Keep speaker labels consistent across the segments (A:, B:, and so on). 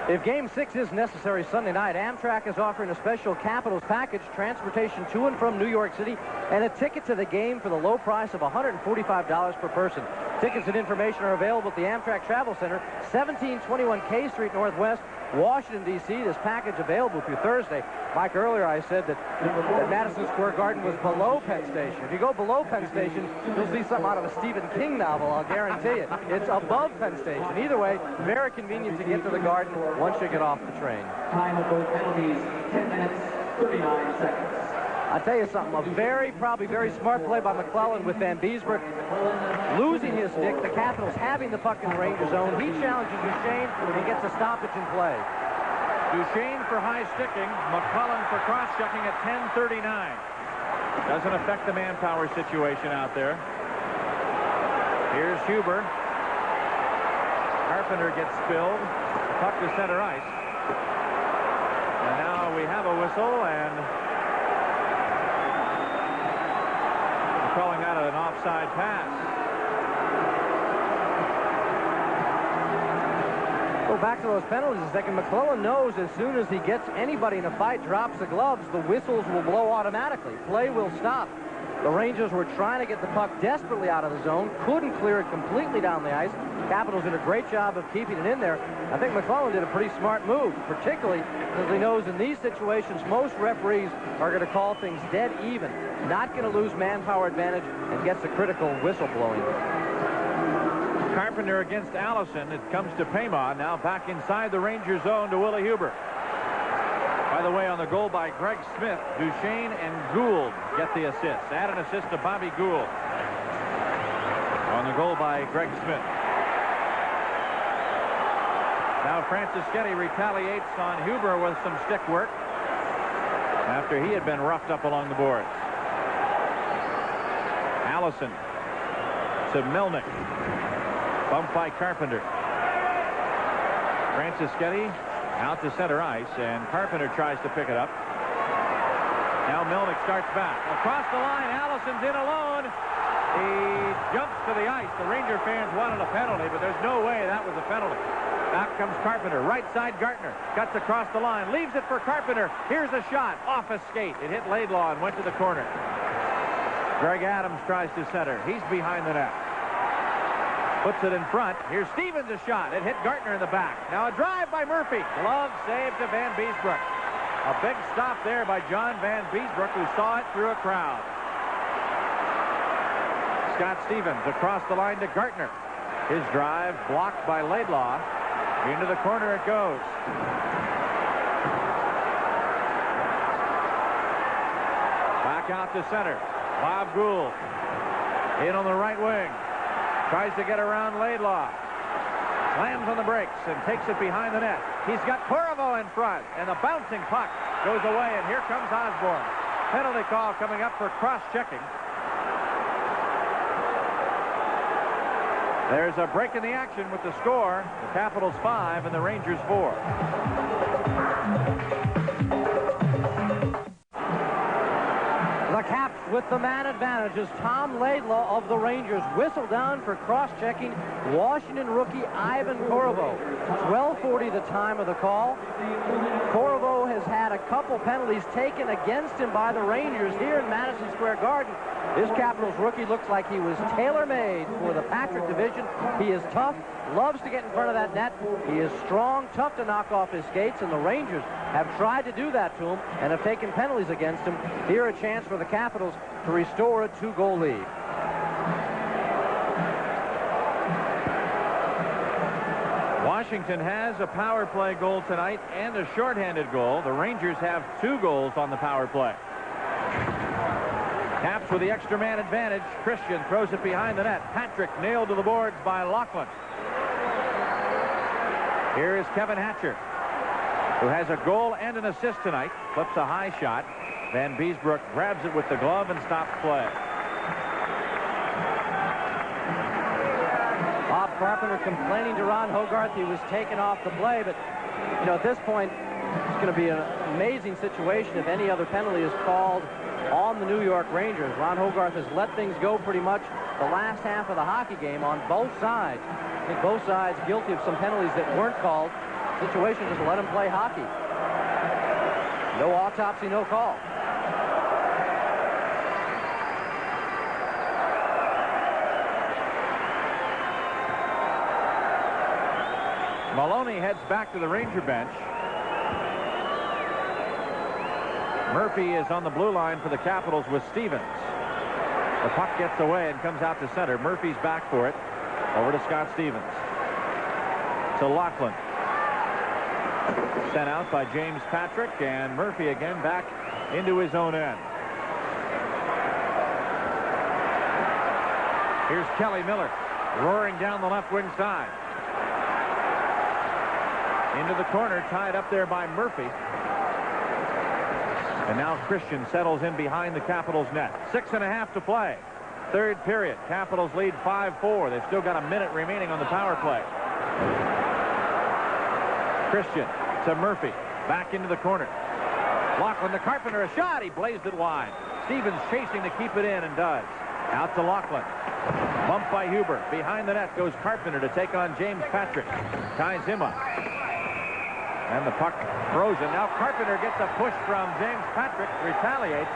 A: If Game 6 is necessary Sunday night, Amtrak is offering a special Capitals package, transportation to and from New York City, and a ticket to the game for the low price of $145 per person. Tickets and information are available at the Amtrak Travel Center, 1721 K Street Northwest, Washington, D.C. This package available through Thursday. Mike, earlier I said that Madison Square Garden was below Penn Station. If you go below Penn Station, you'll see something out of a Stephen King novel, I'll guarantee it. It's above Penn Station. Either way, very convenient to get to the Garden once you get off the train.
B: Time of both penalties, 10 minutes, 39 seconds.
A: I'll tell you something, probably very smart play by McClellan with Van Beesbrook losing his stick, the Capitals having the puck in the Ranger zone. He challenges Duchesne and gets a stoppage in play.
C: Duchesne for high sticking, McClellan for cross-checking at 10:39. Doesn't affect the manpower situation out there. Here's Huber. Carpenter gets spilled. Puck to center ice. And now we have a whistle, and we're calling that an offside pass.
A: Go back to those penalties a second. McClellan knows as soon as he gets anybody in a fight, drops the gloves, the whistles will blow automatically. Play will stop. The Rangers were trying to get the puck desperately out of the zone, couldn't clear it completely down the ice. Capitals did a great job of keeping it in there. I think McClellan did a pretty smart move, particularly because he knows in these situations most referees are going to call things dead even, not going to lose manpower advantage, and gets the critical whistle blowing.
C: Carpenter against Allison. It comes to Payma. Now back inside the Ranger zone to Willie Huber. By the way, on the goal by Greg Smith, Duchesne and Gould get the assist. Add an assist to Bobby Gould. On the goal by Greg Smith. Now Franceschetti retaliates on Huber with some stick work after he had been roughed up along the boards. Allison to Melnick. Bumped by Carpenter. Franceschetti out to center ice, and Carpenter tries to pick it up. Now Melnick starts back. Across the line, Allison's in alone. He jumps to the ice. The Ranger fans wanted a penalty, but there's no way that was a penalty. Back comes Carpenter. Right side, Gartner. Cuts across the line. Leaves it for Carpenter. Here's a shot. Off a skate. It hit Laidlaw and went to the corner. Greg Adams tries to center. He's behind the net. Puts it in front. Here's Stevens, a shot. It hit Gartner in the back. Now a drive by Murphy. Glove save to Van Beesbrook. A big stop there by John Van Beesbrook, who saw it through a crowd. Scott Stevens across the line to Gartner. His drive blocked by Laidlaw. Into the corner it goes. Back out to center. Bob Gould in on the right wing. Tries to get around Laidlaw. Slams on the brakes and takes it behind the net. He's got Corvo in front, and the bouncing puck goes away, and here comes Osborne. Penalty call coming up for cross-checking. There's a break in the action with the score. The Capitals 5 and the Rangers 4.
A: The Caps with the man advantage as Tom Laidlaw of the Rangers whistled down for cross-checking Washington rookie Ivan Corvo. 12:40 the time of the call. Corvo has had a couple penalties taken against him by the Rangers here in Madison Square Garden. This Capitals rookie looks like he was tailor-made for the Patrick division. He is tough, loves to get in front of that net. He is strong, tough to knock off his skates, and the Rangers have tried to do that to him and have taken penalties against him. Here a chance for the Capitals to restore a 2-goal lead.
C: Washington has a power play goal tonight and a shorthanded goal. The Rangers have 2 goals on the power play. Caps with the extra man advantage. Christian throws it behind the net. Patrick nailed to the boards by Laughlin. Here is Kevin Hatcher, who has a goal and an assist tonight. Flips a high shot. Van Beesbrook grabs it with the glove and stops play.
A: Bob Carpenter complaining to Ron Hogarth he was taken off the play, but you know, at this point it's going to be an amazing situation if any other penalty is called on the New York Rangers. Ron Hogarth has let things go pretty much the last half of the hockey game on both sides. I think both sides guilty of some penalties that weren't called. situation, just let him play hockey. No autopsy, no call.
C: Maloney heads back to the Ranger bench. Murphy is on the blue line for the Capitals with Stevens. The puck gets away and comes out to center. Murphy's back for it. Over to Scott Stevens. To Laughlin. Sent out by James Patrick, and Murphy again back into his own end. Here's Kelly Miller roaring down the left wing side. Into the corner, tied up there by Murphy. And now Christian settles in behind the Capitals net. 6.5 to play. Third period. Capitals lead 5-4. They've still got a minute remaining on the power play. Christian to Murphy. Back into the corner. Laughlin to Carpenter. A shot. He blazed it wide. Stevens chasing to keep it in and does. Out to Laughlin. Bumped by Huber. Behind the net goes Carpenter to take on James Patrick. Ties him up. And the puck frozen. Now Carpenter gets a push from James Patrick. Retaliates.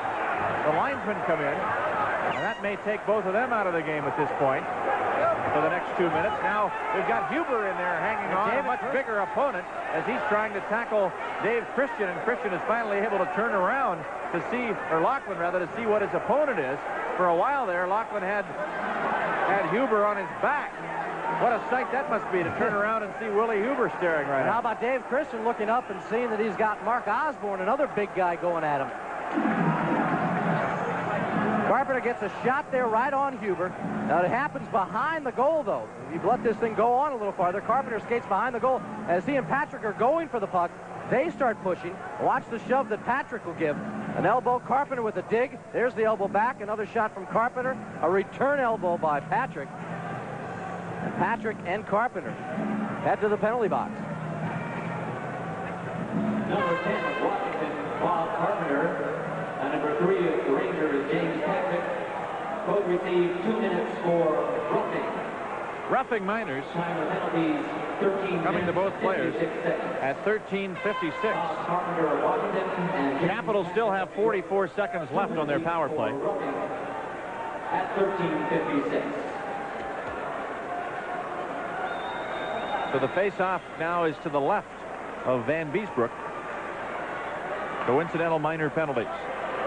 C: The linesmen come in. And that may take both of them out of the game at this point for the next 2 minutes. Now we've got Huber in there hanging on, a much bigger opponent, as he's trying to tackle Dave Christian, and Christian is finally able to turn around to see, or Laughlin rather, to see what his opponent is. For a while there, Laughlin had Huber on his back. What a sight that must be to turn around and see Willie Huber staring right at him.
A: How about Dave Christian looking up and seeing that he's got Mark Osborne, another big guy, going at him. Carpenter gets a shot there right on Huber. Now it happens behind the goal, though. If you've let this thing go on a little farther, Carpenter skates behind the goal. As he and Patrick are going for the puck, they start pushing. Watch the shove that Patrick will give. An elbow, Carpenter with a dig. There's the elbow back. Another shot from Carpenter. A return elbow by Patrick. And Patrick and Carpenter head to the penalty box.
B: Number 10 of Washington, Bob Carpenter. And number 3 of the Rangers, James Patrick. Both received 2 minutes for roughing.
C: Roughing minors.
B: Time of penalties, 13
C: coming to both players
B: 56 seconds.
C: at 13:56.
B: Bob Carpenter of Washington and James
C: Capitals still have 44 seconds left on their power play.
B: At 13:56.
C: So the face-off now is to the left of Van Beesbrook. Coincidental minor penalties.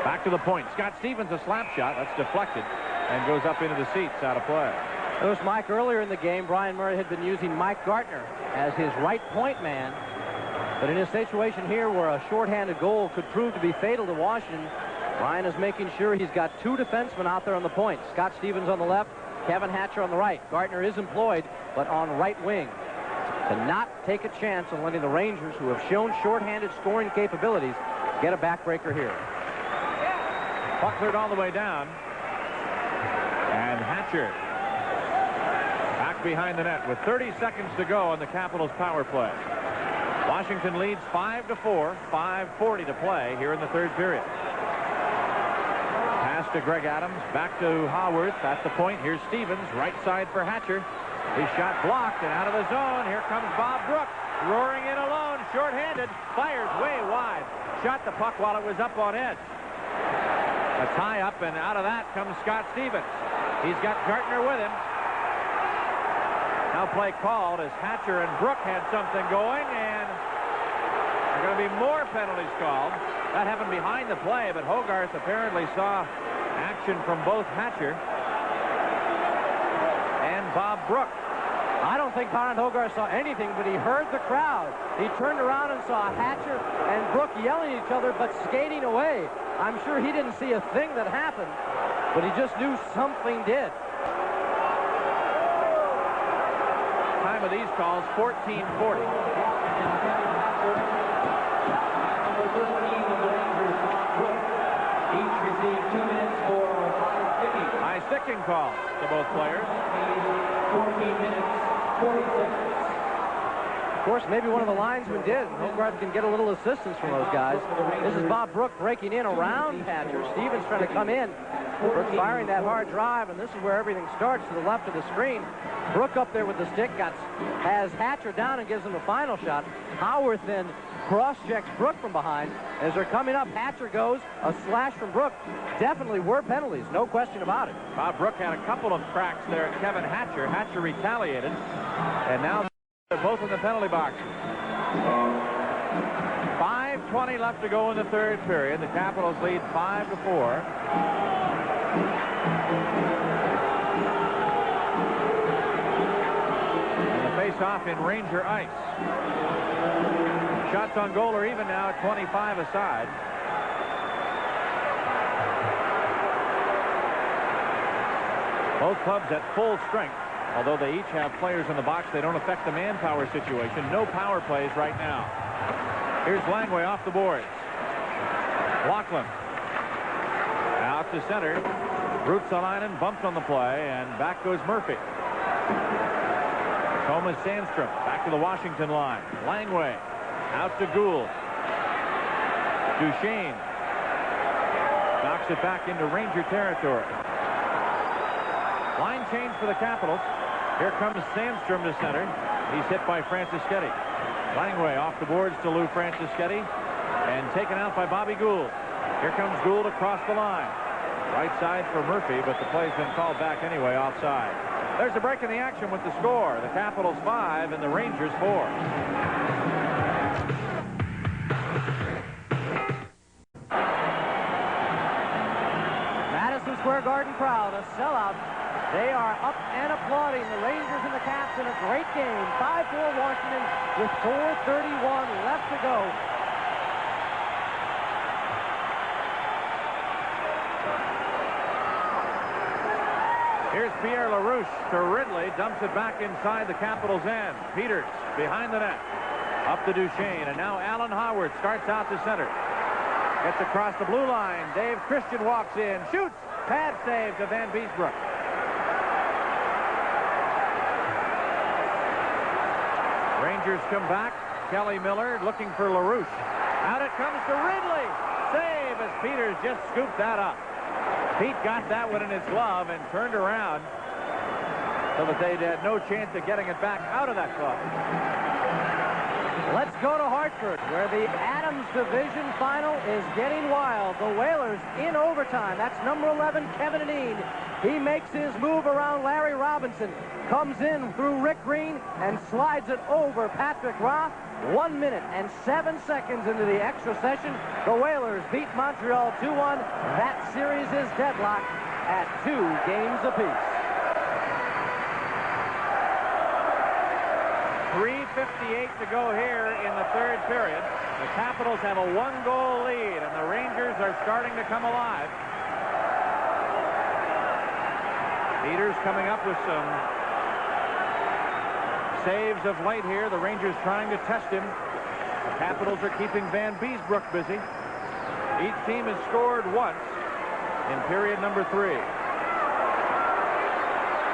C: Back to the point. Scott Stevens, a slap shot. That's deflected and goes up into the seats, out of play.
A: It was Mike earlier in the game. Brian Murray had been using Mike Gartner as his right point man. But in a situation here where a shorthanded goal could prove to be fatal to Washington, Brian is making sure he's got 2 defensemen out there on the point. Scott Stevens on the left, Kevin Hatcher on the right. Gartner is employed, but on right wing. To not take a chance on letting the Rangers, who have shown shorthanded scoring capabilities, get a backbreaker here.
C: Puck cleared all the way down. And Hatcher back behind the net with 30 seconds to go on the Capitals power play. Washington leads 5-4, 5:40 to play here in the third period. Pass to Greg Adams, back to Haworth at the point. Here's Stevens, right side for Hatcher. His shot blocked and out of the zone. Here comes Bob Brook, roaring in alone, shorthanded, fires way wide. Shot the puck while it was up on edge. A tie up, and out of that comes Scott Stevens. He's got Gartner with him. Now play called as Hatcher and Brook had something going, and there are going to be more penalties called. That happened behind the play, but Hogarth apparently saw action from both Hatcher and Bob Brook.
A: I don't think Conrad Hogarth saw anything, but he heard the crowd. He turned around and saw Hatcher and Brook yelling at each other, but skating away. I'm sure he didn't see a thing that happened, but he just knew something did.
C: Time of these calls, 14:40.
B: Number 13 of the Rangers, Bob Brook. Each received 2 minutes for 5:50.
C: High sticking calls to both players.
B: 14 minutes, 40 seconds.
A: Of course, maybe one of the linesmen did. Hogard can get a little assistance from those guys. This is Bob Brook breaking in around Hatcher. Stevens trying to come in. Brook firing that hard drive, and this is where everything starts to the left of the screen. Brook up there with the stick has Hatcher down and gives him the final shot. Howard then cross-checks Brook from behind. As they're coming up, Hatcher goes. A slash from Brook. Definitely were penalties, no question about it.
C: Bob Brook had a couple of cracks there at Kevin Hatcher. Hatcher retaliated, and now they're both in the penalty box. 5:20 left to go in the third period. The Capitals lead 5-4. And the face-off in Ranger ice. Shots on goal are even now at 25 aside. Both clubs at full strength. Although they each have players in the box, they don't affect the manpower situation. No power plays right now. Here's Langway off the boards. Lachlan out to center. Ruotsalainen bumped on the play, and back goes Murphy. Thomas Sandstrom back to the Washington line. Langway out to Gould. Duchesne knocks it back into Ranger territory. Line change for the Capitals. Here comes Sandstrom to center. He's hit by Francischetti. Langway off the boards to Lou Francischetti and taken out by Bobby Gould. Here comes Gould across the line. Right side for Murphy, but the play's been called back anyway, offside. There's a break in the action with the score. The Capitals 5 and the Rangers 4.
A: Madison Square Garden crowd, a sellout. They are up and applauding the Rangers and the Caps in a great game. 5-4 Washington with 4:31 left to go.
C: Here's Pierre LaRouche to Ridley. Dumps it back inside the Capitals' end. Peters behind the net. Up to Duchesne. And now Alan Howard starts out to center. Gets across the blue line. Dave Christian walks in. Shoots. Pad save to Van Beesbrook. Rangers come back. Kelly Miller looking for LaRouche. Out it comes to Ridley. Save as Peters just scooped that up. Pete got that one in his glove and turned around so that they had no chance of getting it back out of that glove.
A: Let's go to Hartford, where the Adams Division final is getting wild. The Whalers in overtime. That's number 11, Kevin Adine. He makes his move around Larry Robinson. Comes in through Rick Green and slides it over Patrick Roth. 1 minute and 7 seconds into the extra session. The Whalers beat Montreal 2-1. That series is deadlocked at 2 games apiece.
C: 3:58 to go here in the third period. The Capitals have a 1-goal lead, and the Rangers are starting to come alive. Peters coming up with some saves of late here. The Rangers trying to test him. The Capitals are keeping Van Beesbrook busy. Each team has scored once in period number 3.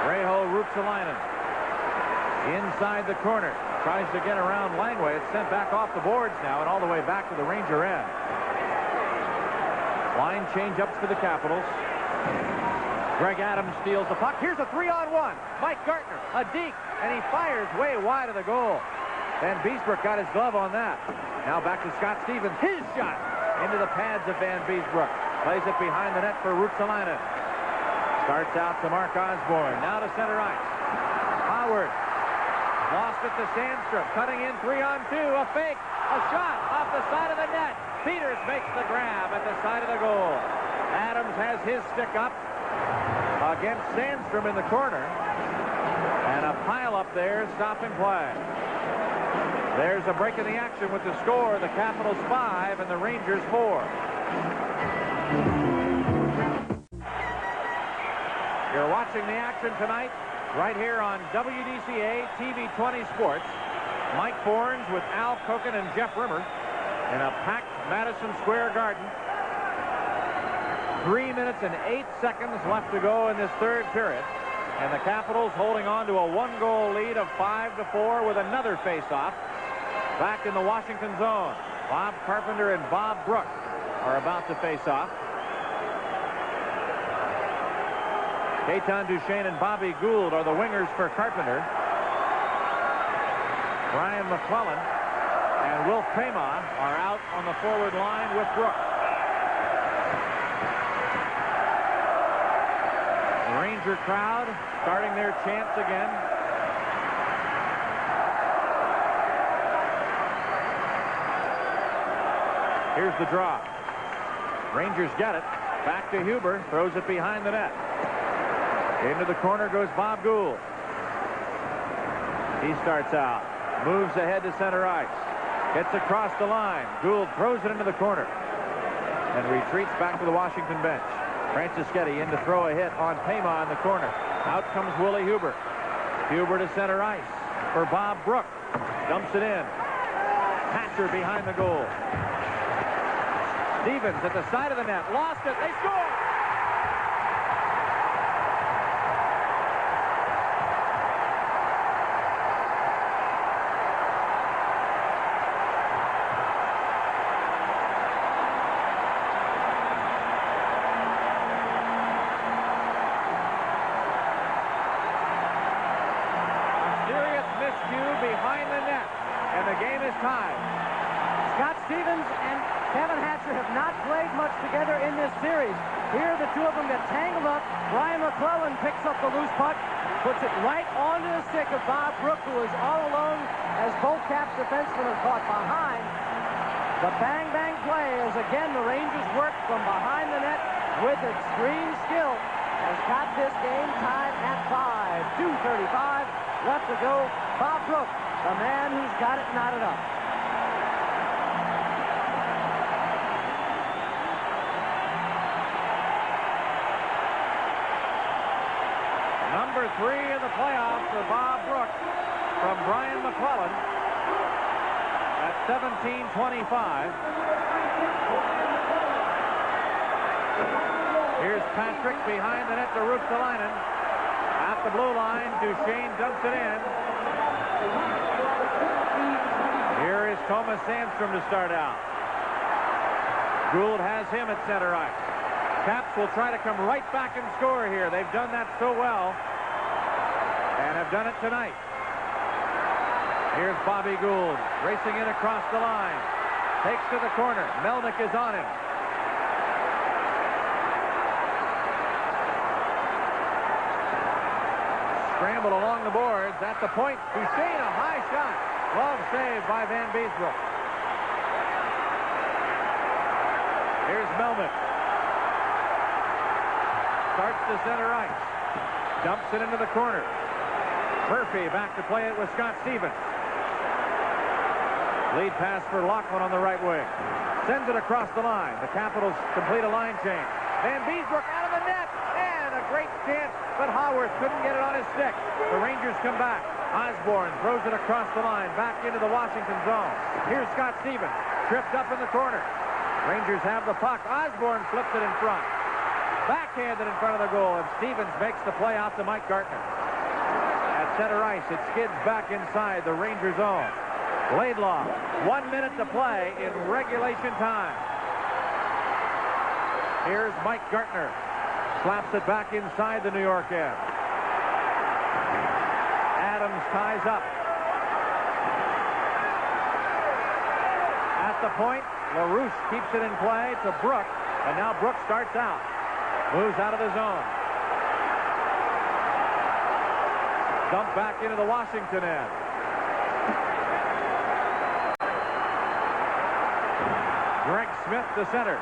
C: Reijo Ruotsalainen inside the corner. Tries to get around Langway. It's sent back off the boards now and all the way back to the Ranger end. Line change-ups for the Capitals. Greg Adams steals the puck. Here's a 3-on-1. Mike Gartner, a deke, and he fires way wide of the goal. Van Beesbrook got his glove on that. Now back to Scott Stevens. His shot into the pads of Van Beesbrook. Plays it behind the net for Ruotsalainen. Starts out to Mark Osborne. Now to center ice. Howard. Lost it to Sandstrom. Cutting in 3-on-2. A fake. A shot off the side of the net. Peters makes the grab at the side of the goal. Adams has his stick up against Sandstrom in the corner. And a pile up there stopping play. There's a break in the action with the score. The Capitals 5 and the Rangers 4. You're watching the action tonight right here on WDCA TV 20 Sports. Mike Fornes with Al Koken and Jeff Rimmer in a packed Madison Square Garden. 3 minutes and 8 seconds left to go in this third period. And the Capitals holding on to a 1-goal lead of 5-4 with another face-off. Back in the Washington zone. Bob Carpenter and Bob Brook are about to face off. Gaetan Duchesne and Bobby Gould are the wingers for Carpenter. Brian McClellan and Wilf Pema are out on the forward line with Brook. The Ranger crowd starting their chants again. Here's the draw. Rangers get it. Back to Huber. Throws it behind the net. Into the corner goes Bob Gould. He starts out. Moves ahead to center ice. Gets across the line. Gould throws it into the corner. And retreats back to the Washington bench. Franceschetti in to throw a hit on Pema in the corner. Out comes Willie Huber. Huber to center ice for Bob Brook. Dumps it in. Hatcher behind the goal. Stevens at the side of the net. Lost it. They score! Serious miscue behind the net. And the game is tied.
A: Scott Stevens and Kevin Hatcher have not played much together in this series. Here the two of them get tangled up. Brian McClellan picks up the loose puck, puts it right onto the stick of Bob Brook, who is all alone as both Caps defensemen are caught behind. The bang-bang play as again the Rangers work from behind the net with extreme skill has got this game tied at 5. 2:35 left to go. Bob Brook, the man who's got it knotted up.
C: Number 3 in the playoffs for Bob Brook from Brian McClellan at 17:25. Here's Patrick behind the net to Ruotsalainen. At the blue line, Duchesne dumps it in. Here is Thomas Sandstrom to start out. Gould has him at center ice. Caps will try to come right back and score here. They've done that so well and have done it tonight. Here's Bobby Gould racing in across the line. Takes to the corner. Melnick is on him. Scramble along the boards. At the point, Duchesne, a high shot. Glove saved by Van Beesbrook. Here's Melnick. Starts to center ice. Dumps it into the corner. Murphy back to play it with Scott Stevens. Lead pass for Laughlin on the right wing. Sends it across the line. The Capitals complete a line change. Van Beesbrook out of the net. And a great chance, but Haworth couldn't get it on his stick. The Rangers come back. Osborne throws it across the line, back into the Washington zone. Here's Scott Stevens. Tripped up in the corner. Rangers have the puck. Osborne flips it in front. Backhanded in front of the goal, and Stevens makes the play out to Mike Gartner. At center ice, it skids back inside the Ranger zone. Laidlaw, 1 minute to play in regulation time. Here's Mike Gartner. Slaps it back inside the New York end. Adams ties up. At the point, LaRouche keeps it in play to Brook, and now Brook starts out. Moves out of the zone. Dump back into the Washington end. Greg Smith to center.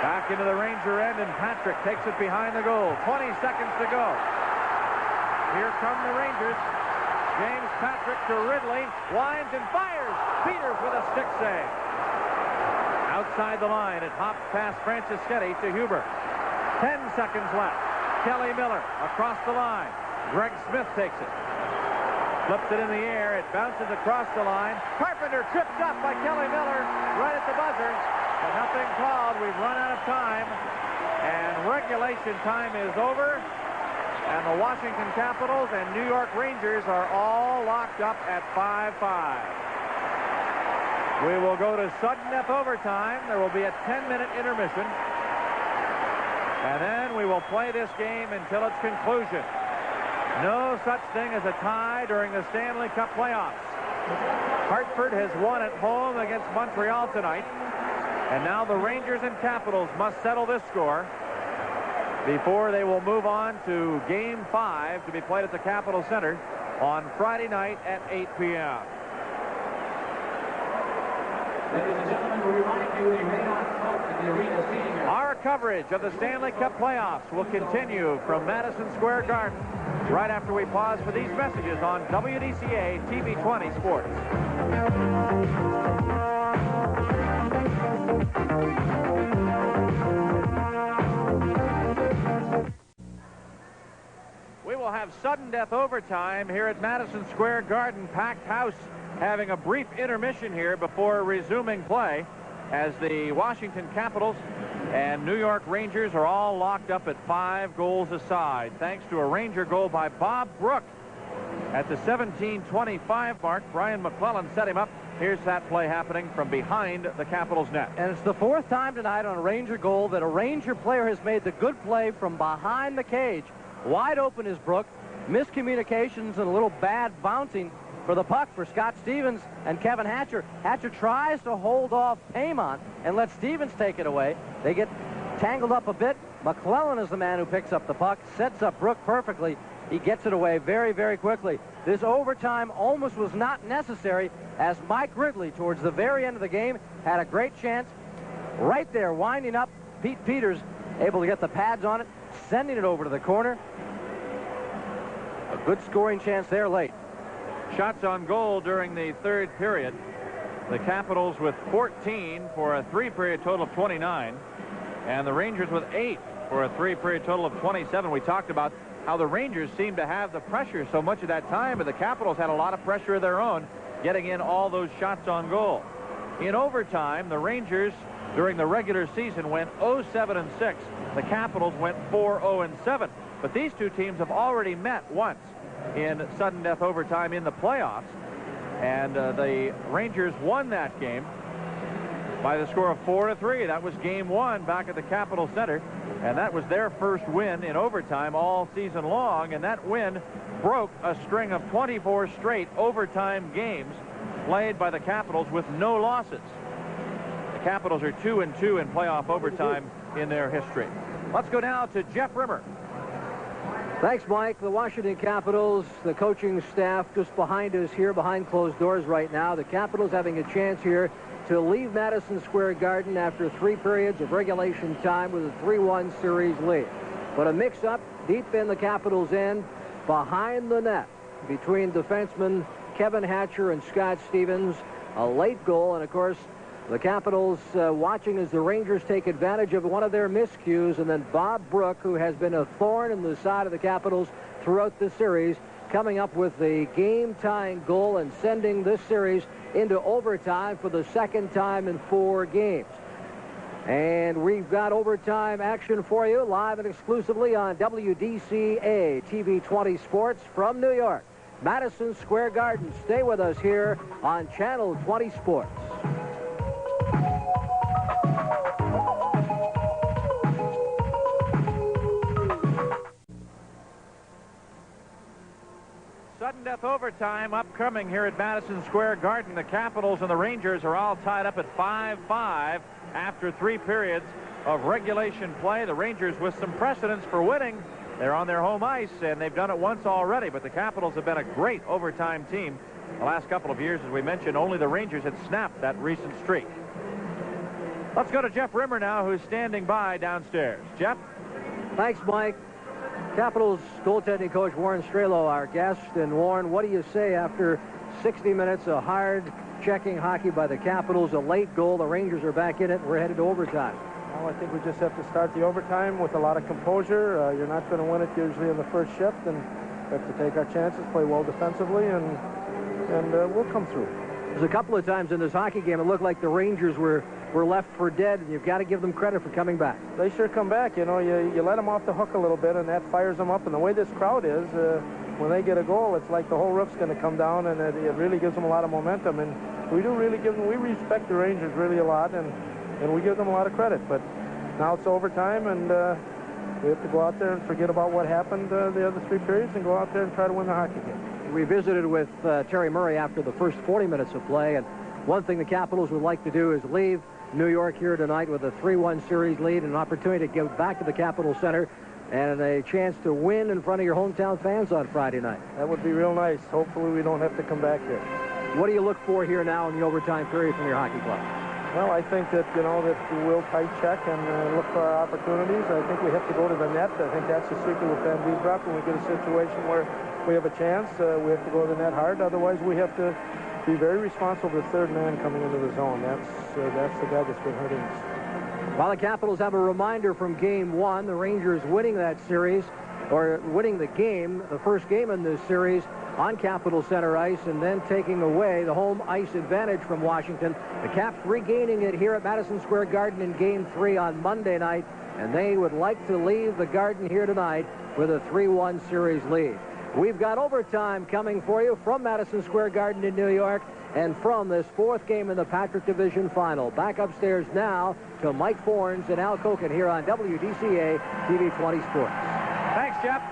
C: Back into the Ranger end, and Patrick takes it behind the goal. 20 seconds to go. Here come the Rangers. James Patrick to Ridley. Winds and fires. Peters with a stick save. Outside the line, it hops past Franceschetti to Huber. 10 seconds left. Kelly Miller across the line. Greg Smith takes it. Flips it in the air. It bounces across the line. Carpenter tripped up by Kelly Miller right at the buzzer. But nothing called. We've run out of time. And regulation time is over. And the Washington Capitals and New York Rangers are all locked up at 5-5. We will go to sudden death overtime. There will be a 10-minute intermission. And then we will play this game until its conclusion. No such thing as a tie during the Stanley Cup playoffs. Hartford has won at home against Montreal tonight. And now the Rangers and Capitals must settle this score before they will move on to Game 5 to be played at the Capitol Center on Friday night at 8 p.m.
B: Ladies and gentlemen, we remind you may not smoke in the arena seating area.
C: Our coverage of the Stanley Cup playoffs will continue from Madison Square Garden right after we pause for these messages on WDCA TV 20 Sports. We will have sudden death overtime here at Madison Square Garden. Packed house, having a brief intermission here before resuming play as the Washington Capitals and New York Rangers are all locked up at 5 goals aside, thanks to a Ranger goal by Bob Brook at the 17:25 mark. Brian McClellan set him up. Here's that play happening from behind the Capitals net.
A: And it's the 4th time tonight on a Ranger goal that a Ranger player has made the good play from behind the cage. Wide open is Brook. Miscommunications and a little bad bouncing for the puck for Scott Stevens and Kevin Hatcher. Hatcher tries to hold off Paymont and let Stevens take it away. They get tangled up a bit. McClellan is the man who picks up the puck, sets up Brook perfectly. He gets it away very, very quickly. This overtime almost was not necessary as Mike Ridley, towards the very end of the game, had a great chance right there, winding up. Pete Peters able to get the pads on it, sending it over to the corner. A good scoring chance there late.
C: Shots on goal during the 3rd period. The Capitals with 14 for a 3-period total of 29. And the Rangers with 8 for a 3-period total of 27. We talked about how the Rangers seemed to have the pressure so much of that time, but the Capitals had a lot of pressure of their own, getting in all those shots on goal. In overtime, the Rangers, during the regular season, went 0-7-6. The Capitals went 4-0-7. But these two teams have already met once in sudden death overtime in the playoffs. And the Rangers won that game by the score of 4-3. That was Game 1 back at the Capitol Center. And that was their first win in overtime all season long. And that win broke a string of 24 straight overtime games played by the Capitals with no losses. The Capitals are 2-2 in playoff overtime in their history. Let's go now to Jeff Rimmer.
D: Thanks, Mike. The Washington Capitals, the coaching staff just behind us here, behind closed doors right now. The Capitals having a chance here to leave Madison Square Garden after 3 periods of regulation time with a 3-1 series lead. But a mix-up deep in the Capitals' end, behind the net, between defensemen Kevin Hatcher and Scott Stevens. A late goal, and of course, the Capitals watching as the Rangers take advantage of one of their miscues, and then Bob Brook, who has been a thorn in the side of the Capitals throughout the series, coming up with the game-tying goal and sending this series into overtime for the 2nd time in 4 games. And we've got overtime action for you live and exclusively on WDCA TV 20 Sports from New York, Madison Square Garden. Stay with us here on Channel 20 Sports.
C: Sudden death overtime upcoming here at Madison Square Garden. The Capitals and the Rangers are all tied up at 5-5 after 3 periods of regulation play. The Rangers with some precedence for winning. They're on their home ice, and they've done it once already, but the Capitals have been a great overtime team the last couple of years. As we mentioned, only the Rangers had snapped that recent streak. Let's go to Jeff Rimmer now, who's standing by downstairs. Jeff?
D: Thanks, Mike. Capitals goaltending coach Warren Strelo, our guest. And Warren, what do you say after 60 minutes of hard checking hockey by the Capitals, a late goal, the Rangers are back in it, and we're headed to overtime?
E: Well, I think we just have to start the overtime with a lot of composure. You're not going to win it usually in the first shift, and we have to take our chances, play well defensively, and we'll come through.
D: There's a couple of times in this hockey game it looked like the Rangers were left for dead, and you've got to give them credit for coming back.
E: They sure come back. You know, you let them off the hook a little bit, and that fires them up. And the way this crowd is, when they get a goal, it's like the whole roof's going to come down, and it really gives them a lot of momentum. And we do really give them, we respect the Rangers really a lot, and we give them a lot of credit. But now it's overtime, and we have to go out there and forget about what happened the other 3 periods and go out there and try to win the hockey game.
D: We visited with Terry Murray after the first 40 minutes of play, and one thing the Capitals would like to do is leave New York here tonight with a 3-1 series lead and an opportunity to give back to the Capitol Center and a chance to win in front of your hometown fans on Friday night.
E: That would be real nice. Hopefully we don't have to come back here.
D: What do you look for here now in the overtime period from your hockey club?
E: Well, I think that, you know, that we'll tight check and look for our opportunities. I think we have to go to the net. I think that's the secret with Van Beesbroek. When we get a situation where we have a chance, we have to go to the net hard. Otherwise, we have to be very responsible for the third man coming into the zone. That's the guy that's been hurting us.
D: While the Capitals have a reminder from Game 1, the Rangers winning that series, or winning the game, the first game in this series, on Capitol Center ice, and then taking away the home ice advantage from Washington. The Caps regaining it here at Madison Square Garden in Game 3 on Monday night, and they would like to leave the Garden here tonight with a 3-1 series lead. We've got overtime coming for you from Madison Square Garden in New York and from this 4th game in the Patrick Division Final. Back upstairs now to Mike Fornes and Al Koken here on WDCA TV 20 Sports.
C: Thanks, Jeff.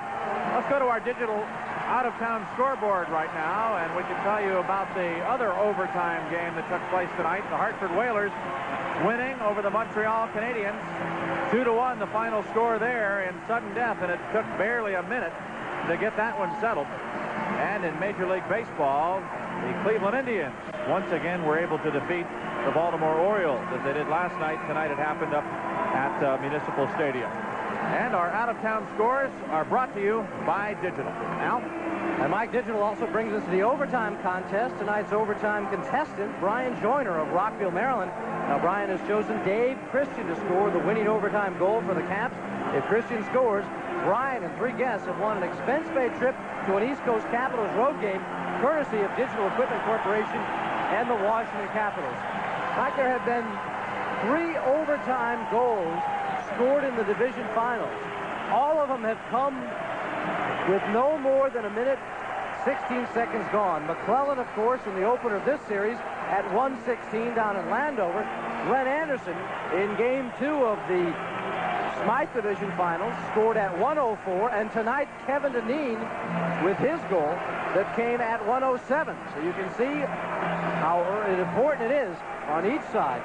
C: Let's go to our digital out-of-town scoreboard right now, and we can tell you about the other overtime game that took place tonight. The Hartford Whalers winning over the Montreal Canadiens. 2-1 the final score there in sudden death, and it took barely a minute to get that one settled. And in Major League Baseball, the Cleveland Indians once again were able to defeat the Baltimore Orioles as they did last night. Tonight it happened up at Municipal Stadium. And our out-of-town scores are brought to you by Digital. Al?
A: And Mike, Digital also brings us to the overtime contest. Tonight's overtime contestant, Brian Joyner of Rockville, Maryland. Now, Brian has chosen Dave Christian to score the winning overtime goal for the Caps. If Christian scores, Brian and 3 guests have won an expense-paid trip to an East Coast Capitals road game, courtesy of Digital Equipment Corporation and the Washington Capitals. Like there have been 3 overtime goals scored in the division finals. All of them have come with no more than a minute, 16 seconds gone. McClellan, of course, in the opener of this series at 1:16 down in Landover. Glenn Anderson in Game 2 of the Smythe Division Finals scored at 1:04, and tonight Kevin Dineen with his goal that came at 1:07. So you can see how important it is on each side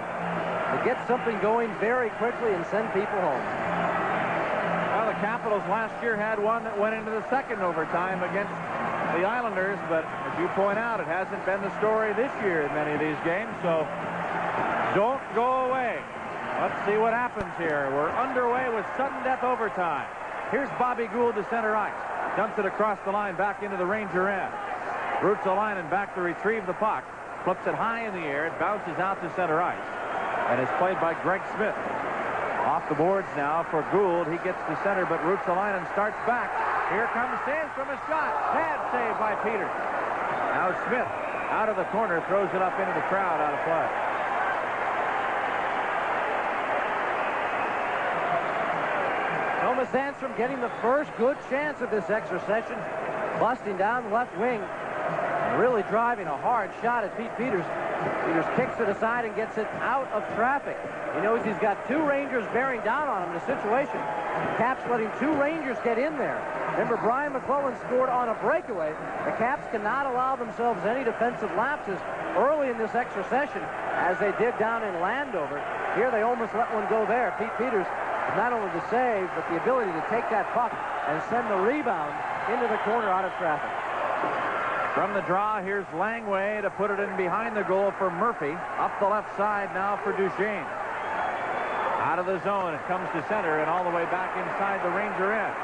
A: to get something going very quickly and send people home.
C: Well, the Capitals last year had one that went into the second overtime against the Islanders, but as you point out, it hasn't been the story this year in many of these games, so don't go away. Let's see what happens here. We're underway with sudden death overtime. Here's Bobby Gould to center ice. Dumps it across the line back into the Ranger end. Ruotsalainen back to retrieve the puck. Flips it high in the air. It bounces out to center ice. And is played by Greg Smith. Off the boards now for Gould. He gets to center, but Ruotsalainen starts back. Here comes Sandstrom, a shot. Bad save by Peters. Now Smith out of the corner, throws it up into the crowd out of play.
A: Thomas Sandstrom getting the first good chance of this extra session. Busting down the left wing. Really driving a hard shot at Pete Peters. Peters kicks it aside and gets it out of traffic. He knows he's got 2 Rangers bearing down on him in a situation. Caps letting 2 Rangers get in there. Remember, Brian McClellan scored on a breakaway. The Caps cannot allow themselves any defensive lapses early in this extra session, as they did down in Landover. Here they almost let one go there. Pete Peters, not only the save, but the ability to take that puck and send the rebound into the corner out of traffic.
C: From the draw, here's Langway to put it in behind the goal for Murphy. Up the left side now for Duchesne. Out of the zone, it comes to center and all the way back inside the Ranger end.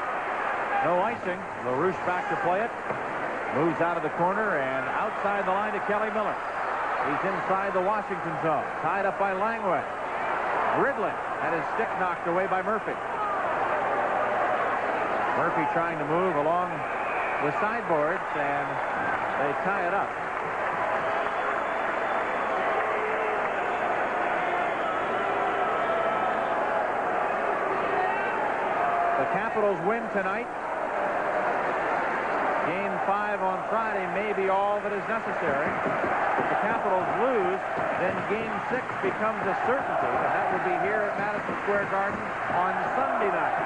C: No icing. LaRouche back to play it. Moves out of the corner and outside the line to Kelly Miller. He's inside the Washington zone. Tied up by Langway. Ridley had his stick knocked away by Murphy. Murphy trying to move along the sideboards, and they tie it up. The Capitals win tonight. Game 5 on Friday may be all that is necessary. If the Capitals lose, then Game 6 becomes a certainty, and that would be here at Madison Square Garden on Sunday night.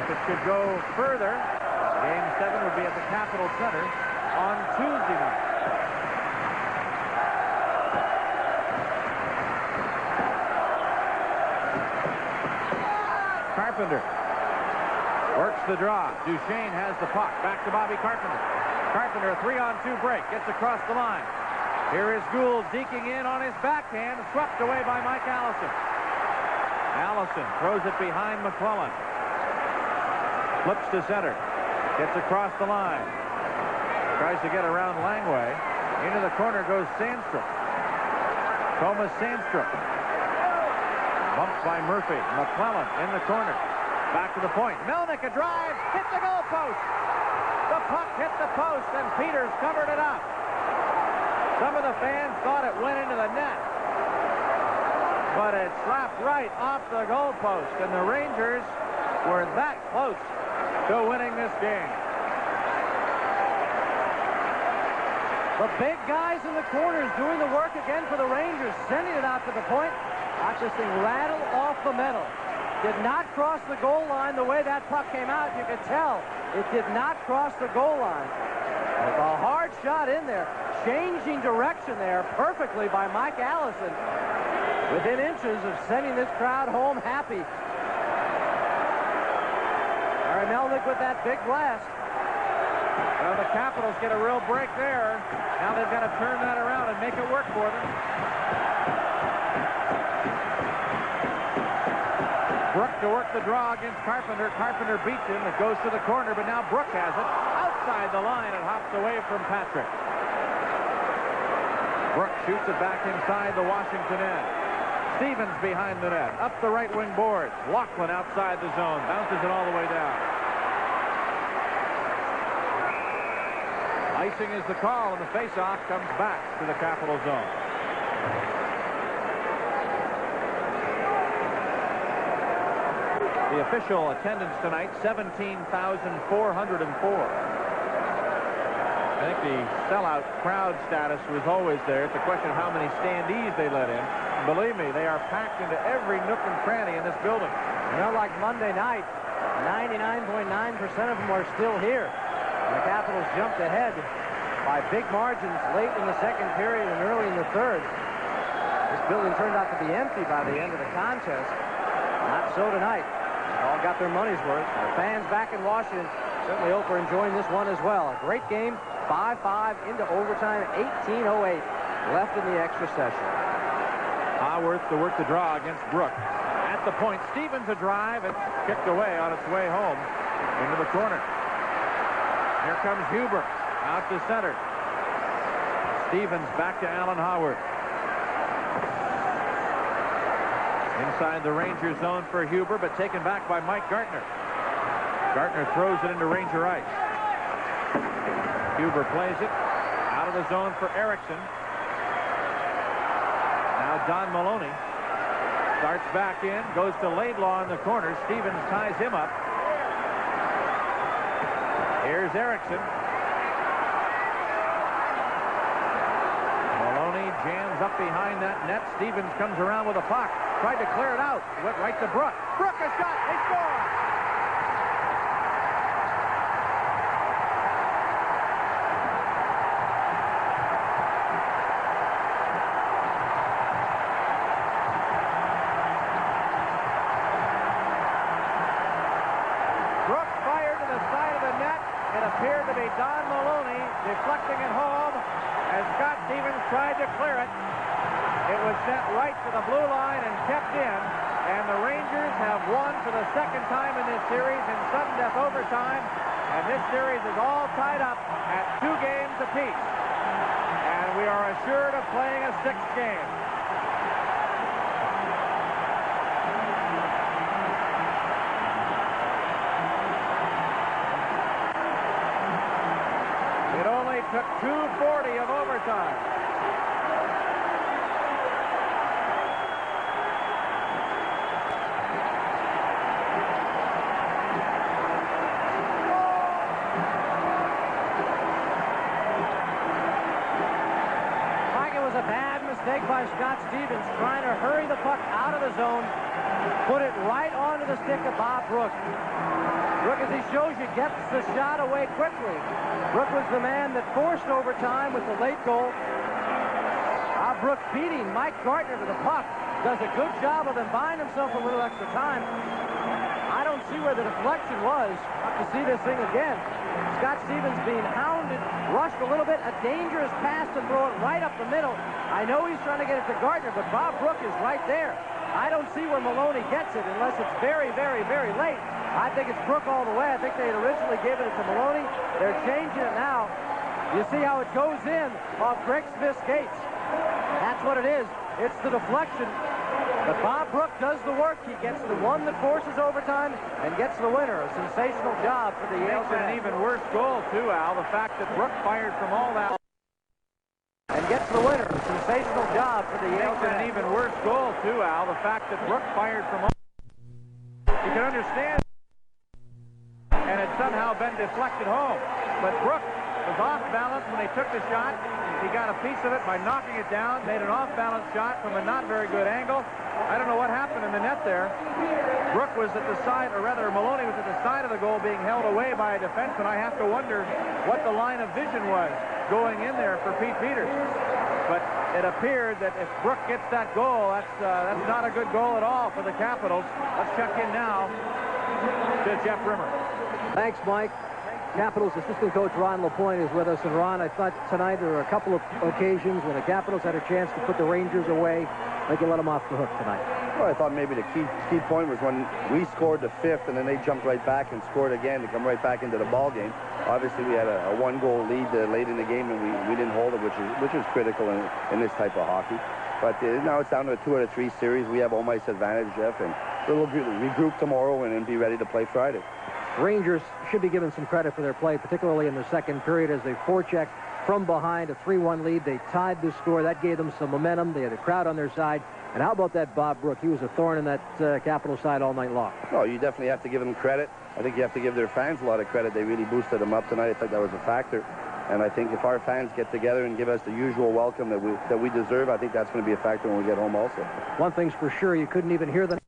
C: If it should go further, Game 7 would be at the Capitol Center on Tuesday night. Carpenter works the draw. Duchesne has the puck. Back to Bobby Carpenter. Carpenter, a 3-on-2 break. Gets across the line. Here is Gould deking in on his backhand. Swept away by Mike Allison. Allison throws it behind McClellan. Flips to center. Gets across the line. Tries to get around Langway. Into the corner goes Sandstrom. Thomas Sandstrom. Bumped by Murphy. McClellan in the corner. Back to the point. Melnick, a drive. Hit the goal post. The puck hit the post, and Peters covered it up. Some of the fans thought it went into the net. But it slapped right off the goal post, and the Rangers were that close to winning this game.
A: The big guys in the corners doing the work again for the Rangers, sending it out to the point. Watch this thing rattle off the metal. Did not cross the goal line the way that puck came out. You could tell it did not cross the goal line. With a hard shot in there. Changing direction there perfectly by Mike Allison. Within inches of sending this crowd home happy. All right, Melnick with that big blast.
C: Well, the Capitals get a real break there. Now they've got to turn that around and make it work for them. Brook to work the draw against Carpenter. Carpenter beats him. It goes to the corner, but now Brook has it. Outside the line, it hops away from Patrick. Brook shoots it back inside the Washington end. Stevens behind the net. Up the right wing boards. Laughlin outside the zone. Bounces it all the way down. Icing is the call, and the faceoff comes back to the Capital zone. The official attendance tonight, 17,404. I think the sellout crowd status was always there. It's a question of how many standees they let in. And believe me, they are packed into every nook and cranny in this building.
A: You know, like Monday night, 99.9% of them are still here. And the Capitals jumped ahead by big margins late in the second period and early in the third. This building turned out to be empty by the end of the contest. Not so tonight. They all got their money's worth. The fans back in Washington certainly hope we're enjoying this one as well. A great game, 5-5 into overtime, 18:08 left in the extra session.
C: Haworth to work the draw against Brook. At the point, Stevens a drive. It's kicked away on its way home into the corner. Here comes Huber out to center. Stevens back to Alan Haworth. Inside the Ranger zone for Huber, but taken back by Mike Gartner. Gartner throws it into Ranger ice. Huber plays it out of the zone for Erickson. Now Don Maloney starts back in, goes to Laidlaw in the corner. Stevens ties him up. Here's Erickson. Maloney jams up behind that net. Stevens comes around with a puck. Tried to clear it out. Went right to Brook. Brook a shot. They score. Brook fired to the side of the net. It appeared to be Don Maloney deflecting it home as Scott Stevens tried to clear it. It was sent right to the blue line and kept in, and the Rangers have won for the second time in this series in sudden death overtime, and this series is all tied up at 2 games apiece. And we are assured of playing a 6th game. It only took 2:40 of overtime.
A: Scott Stevens trying to hurry the puck out of the zone, put it right onto the stick of Bob Brook. Brook, as he shows you, gets the shot away quickly. Brook was the man that forced overtime with the late goal. Bob Brook beating Mike Gartner to the puck. Does a good job of him buying himself a little extra time. I don't see where the deflection was. Have to see this thing again. Scott Stevens being hounded, rushed a little bit, a dangerous pass to throw it right up the middle. I know he's trying to get it to Gartner, but Bob Brook is right there. I don't see where Maloney gets it unless it's very, very, very late. I think it's Brook all the way. I think they had originally given it to Maloney. They're changing it now. You see how it goes in off Greg Smith's skates. That's what it is. It's the deflection. But Bob Brook does the work. He gets the one that forces overtime and gets the winner. A sensational job for the Yale.
C: An even worse goal, too, Al. The fact that Brook fired from all that.
A: And gets the winner. A sensational job for the Yale.
C: An even worse goal, too, Al. The fact that Brook fired from all. You can understand. And it somehow been deflected home. But Brook was off balance when he took the shot. He got a piece of it by knocking it down, made an off-balance shot from a not very good angle. I don't know what happened in the net there. Brook was at the side, or rather Maloney was at the side of the goal being held away by a defenseman. I have to wonder what the line of vision was going in there for Pete Peters. But it appeared that if Brook gets that goal, that's not a good goal at all for the Capitals. Let's check in now to Jeff Rimmer.
D: Thanks, Mike. Capitals assistant coach Ron LaPointe is with us. And Ron, I thought tonight there were a couple of occasions when the Capitals had a chance to put the Rangers away. I think you let them off the hook tonight.
F: Well, I thought maybe the key point was when we scored the fifth and then they jumped right back and scored again to come right back into the ball game. Obviously, we had a one-goal lead late in the game and we didn't hold it, which is critical in this type of hockey. But now it's down to a 2 out of 3 series. We have home ice advantage, Jeff, and we'll regroup tomorrow and then be ready to play Friday.
D: Rangers should be given some credit for their play, particularly in the second period as they forechecked from behind a 3-1 lead. They tied the score. That gave them some momentum. They had a crowd on their side. And how about that Bob Brook? He was a thorn in that Capital side all night long.
F: Oh, you definitely have to give them credit. I think you have to give their fans a lot of credit. They really boosted them up tonight. I think that was a factor. And I think if our fans get together and give us the usual welcome that we deserve, I think that's going to be a factor when we get home also.
D: One thing's for sure, you couldn't even hear the